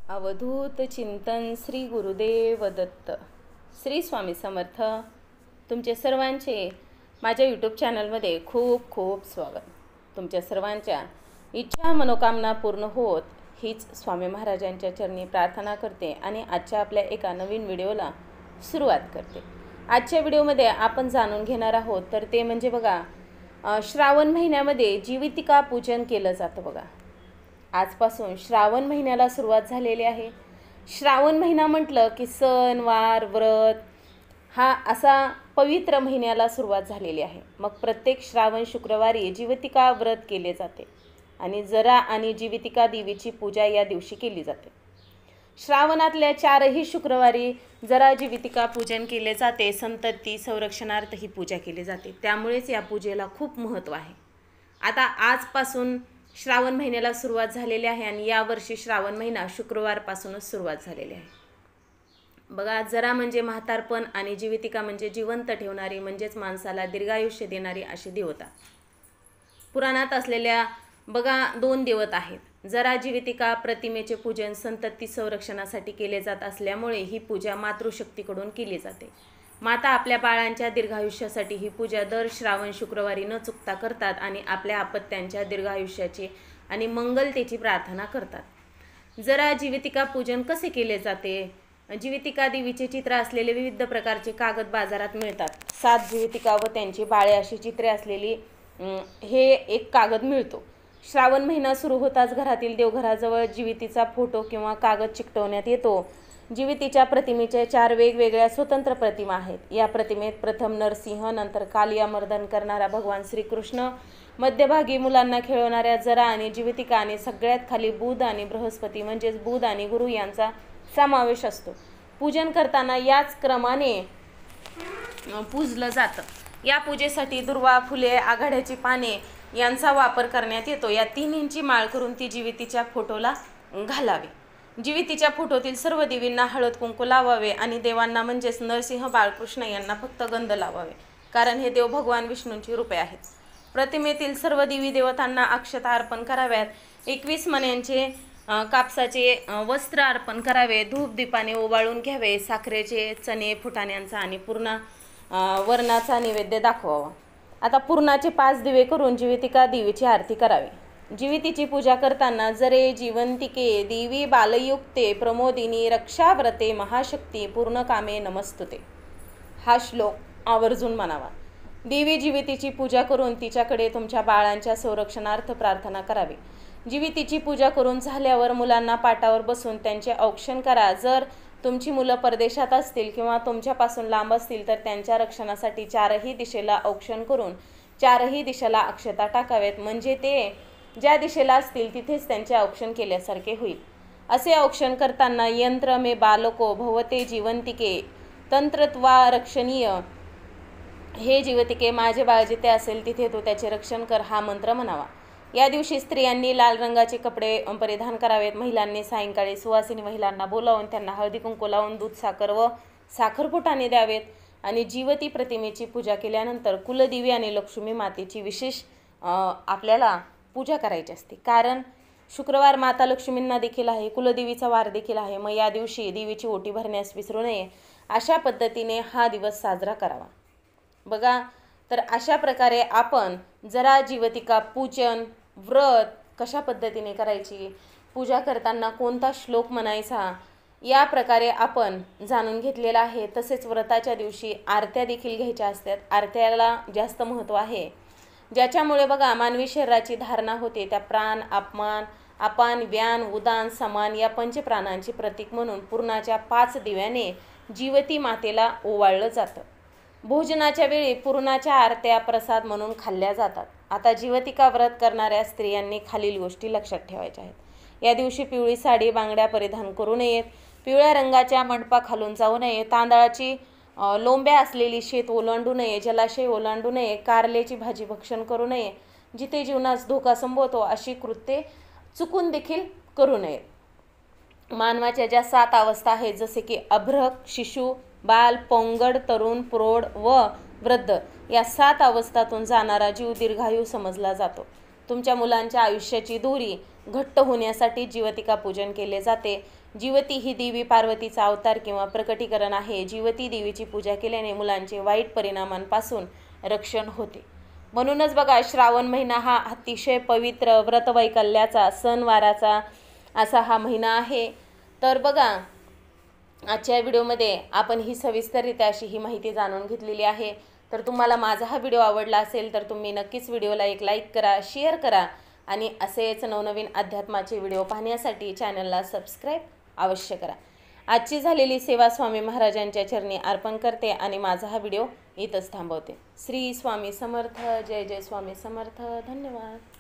अवधूत चिंतन श्री गुरुदेव दत्त. श्री स्वामी समर्थ. तुमचे सर्वांचे माझ्या यूट्यूब चॅनलमध्ये खूप खूप स्वागत. तुमच्या सर्वांच्या इच्छा मनोकामना पूर्ण होत हीच स्वामी महाराजांच्या चरणी प्रार्थना करते आणि आजच्या आपल्या एका नवीन व्हिडिओला सुरुवात करते. आजच्या व्हिडिओमध्ये आपण जाणून घेणार आहोत तर ते म्हणजे बघा, श्रावण महिन्यामध्ये जीवितिका पूजन केलं जातं. बघा, आजपासून श्रावण महिन्याला सुरुवात झालेली आहे. श्रावण महिना म्हटलं की सण वार व्रत हा असा पवित्र महिन्याला सुरुवात झालेली आहे. मग प्रत्येक श्रावण शुक्रवारी जीवितिका व्रत केले जाते आणि जरा आणि जीवितिका देवीची पूजा या दिवशी केली जाते. श्रावणातल्या 4ही शुक्रवारी जरा जीवितिका पूजन केले जाते. संतती संरक्षणार्थ ही पूजा केली जाते. त्यामुळेच या पूजेला खूप महत्त्व आहे. आता आजपासून श्रावण महिन्याला सुरुवात झालेली आहे आणि यावर्षी श्रावण महिना शुक्रवारपासूनच सुरुवात झालेली आहे. बघा, जरा म्हणजे म्हातारपण आणि जीवितिका म्हणजे जिवंत ठेवणारी म्हणजेच माणसाला दीर्घायुष्य देणारी अशी देवता. पुराणात असलेल्या बघा 2 देवत आहेत. जरा जीवितिका प्रतिमेचे पूजन संतती संरक्षणासाठी केले जात असल्यामुळे ही पूजा मातृशक्तीकडून केली जाते. माता आपल्या बाळांच्या दीर्घायुष्यासाठी ही पूजा दर श्रावण शुक्रवारी न चुकता करतात आणि आपल्या अपत्यांच्या दीर्घायुष्याची आणि मंगलतेची प्रार्थना करतात. जरा जीवितिका पूजन कसे केले जाते? जीवितिका देवीचे चित्र असलेले विविध प्रकारचे कागद बाजारात मिळतात. 7 जीवितिका व त्यांची बाळे अशी चित्रे असलेली हे एक कागद मिळतो. श्रावण महिना सुरू होताच घरातील देवघराजवळ जीवितीचा फोटो किंवा कागद चिकटवण्यात येतो. जीवितीच्या प्रतिमेच्या 4 वेगवेगळ्या स्वतंत्र प्रतिमा आहेत. या प्रतिमेत प्रथम नरसिंह, नंतर कालिया मर्दन करणारा भगवान श्रीकृष्ण, मध्यभागी मुलांना खेळवणाऱ्या जरा आणि जीवितिका आणि सगळ्यात खाली बुध आणि बृहस्पती म्हणजेच बुध आणि गुरु यांचा समावेश असतो. पूजन करताना याच क्रमाने पूजलं जातं. या पूजेसाठी दुर्वा, फुले, आघाड्याची पाने यांचा वापर करण्यात येतो. या 3 इंची माळ करून ती जीवितीच्या फोटोला घालावी. जीवितीच्या फोटोतील सर्व देवींना हळद कुंकू लावावे आणि देवांना म्हणजेच नरसिंह, बाळकृष्ण यांना फक्त गंध लावावे, कारण हे देव भगवान विष्णूंची रूपे आहेत. प्रतिमेतील सर्व देवी देवतांना अक्षता अर्पण कराव्यात. 21 मण्यांचे कापसाचे वस्त्र अर्पण करावे. धूप दीपाने ओवाळून घ्यावे. साखरेचे, चणे, फुटाण्यांचा आणि पूर्ण वरणाचा नैवेद्य दाखवावा. आता पूर्णाचे 5 दिवे करून जीवितिका देवीची आरती करावी. जीवितीची पूजा करताना जरे जीवंतिके देवी बालयुक्ते प्रमोदिनी रक्षाव्रते महाशक्ती पूर्णकामे नमस्तुते हा श्लोक आवर्जून म्हणावा. देवी जीवितीची पूजा करून तिच्याकडे तुमच्या बाळांच्या संरक्षणार्थ प्रार्थना करावी. जीवितीची पूजा करून झाल्यावर मुलांना पाटावर बसून त्यांचे औक्षण करा. जर तुमची मुलं परदेशात असतील किंवा तुमच्यापासून लांब असतील तर त्यांच्या रक्षणासाठी 4ही दिशेला औक्षण करून 4ही दिशेला अक्षता टाकावेत. म्हणजे ते ज्या दिशेला असतील तिथेच त्यांचे औक्षण केल्यासारखे होईल. असे औक्षण करताना यंत्र मे बालको भवते जीवंतिके तंत्रत्वा रक्षणीय, हे जीवितिके माझे बाळ जिथे असेल तिथे तू त्याचे रक्षण कर हा मंत्र म्हणावा. या दिवशी स्त्रियांनी लाल रंगाचे कपडे परिधान करावेत. महिलांनी सायंकाळी सुवासिनी महिलांना बोलावून त्यांना हळदी कुंकू लावून दूध साखर व साखरपुटाने द्यावेत. आणि जीवती प्रतिमेची पूजा केल्यानंतर कुलदेवी आणि लक्ष्मी मातेची विशेष आपल्याला पूजा करायची असते, कारण शुक्रवार माता लक्ष्मींना देखील आहे, कुलदेवीचा वार देखील आहे. मग या दिवशी देवीची ओटी भरण्यास विसरू नये. अशा पद्धतीने हा दिवस साजरा करावा. बघा, तर अशा प्रकारे आपण जरा जीवितिका पूजन व्रत कशा पद्धतीने करायची, पूजा करताना कोणता श्लोक म्हणायचा, या प्रकारे आपण जाणून घेतलेला आहे. तसेच व्रताच्या दिवशी आरत्या देखील घ्यायच्या असतात. आरत्याला जास्त महत्त्व आहे, ज्याच्यामुळे बघा मानवी शरीराची धारणा होते. त्या प्राण, अपान, व्यान, उदान, समान या पंचप्राणांची प्रतीक म्हणून पूर्णाच्या 5 दिव्याने जीवती मातेला ओवाळलं जातं. भोजनाच्या वेळी पूर्णाच्या आरत्या प्रसाद म्हणून खाल्ल्या जातात. आता जीवितिका व्रत करणाऱ्या स्त्रियांनी खालील गोष्टी लक्षात ठेवायच्या आहेत. या दिवशी पिवळी साडी, बांगड्या परिधान करू नयेत. पिवळ्या रंगाच्या मंडपाखालून जाऊ नये. तांदळाची लोंब्या असलेली शेत ओलांडू नये. जलाशय ओलांडू नये. कारल्याची भाजी भक्षण करू नये. जिथे जीवनास धोका संभवतो अशी कृत्ये चुकून देखील करू नये. मानवाच्या ज्या 7 अवस्था आहेत, जसे की अभ्रक, शिशु, बाल, पौंगड, तरुण, प्रौढ व वृद्ध, या 7 अवस्थातून जाणारा जीव दीर्घायू समजला जातो. तुमच्या मुलांच्या आयुष्याची दोरी घट्ट होण्यासाठी जीवतिका पूजन केले जाते। जीवती ही देवी पार्वतीचा अवतार किंवा प्रकटीकरण आहे। जीवती देवीची पूजा केल्याने मुलांचे वाईट परिणामांपासून रक्षण होते। म्हणूनच बघा, श्रावण महिना हा अतिशय पवित्र व्रतवैकल्याचा सणवाराचा असा हा महिना आहे। तर बघा, आजच्या व्हिडिओमध्ये आपण ही सविस्तररित्या अशी ही माहिती जाणून घेतलेली आहे। तर तुम्हाला माझा हा व्हिडिओ आवडला असेल तर तुम्ही नक्कीच व्हिडिओला एक लाईक करा, शेअर करा आणि असेच नवनवीन अध्यात्माचे व्हिडिओ पाहण्यासाठी चॅनलला सबस्क्राईब अवश्य करा। आजची झालेली सेवा स्वामी महाराजांच्या चरणी अर्पण करते आणि माझा हा व्हिडिओ इथंच थांबवते। श्री स्वामी समर्थ। जय जय स्वामी समर्थ। धन्यवाद।